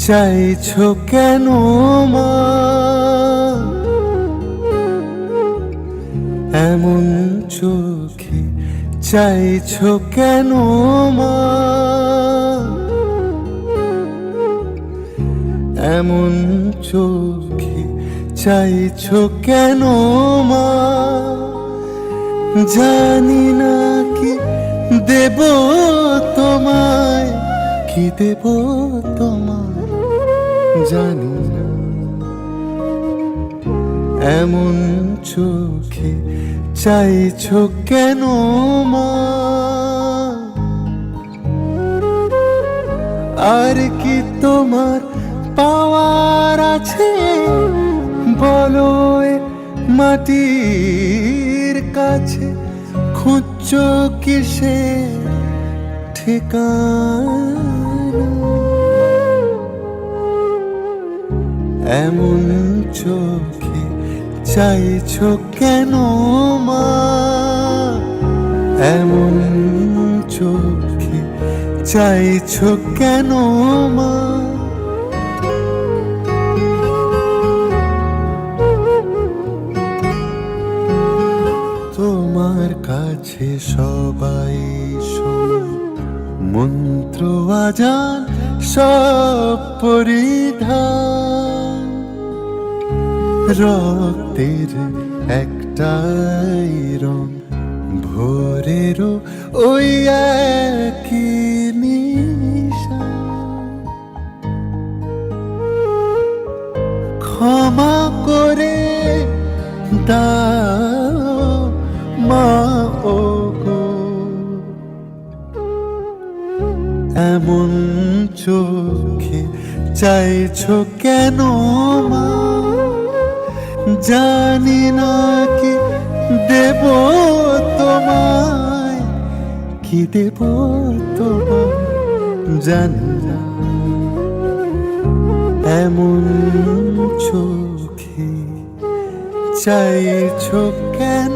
চাইছো কেন মা এমন চোখে চাইছো কেন মা এমন চোখে চাইছো কেন মা জানি না কি দেব তোমায় কি দেব তোমায় জানি না এমন চোখে চাইছো কেন মা আর কি তোমার পাওয়ার আছে বলো এ মাটির কাছে খুঁজছো কিসে ঠিকানা এমন চোখে চাইছো কেন মা এমন চোখে চাইছো কেন মা তোমার কাছে সবাই শোনো মন্ত্র আজান সব পরিধান রক্তের একটাই রং ভোরেরও ওই একই নিশান ক্ষমা করে দাও মা ও গো এমন চোখে চাইছো কেন মা জানি না কি দেব তোমায় কি দেব তোমায় জানি না এমন চোখে চাইছো কেন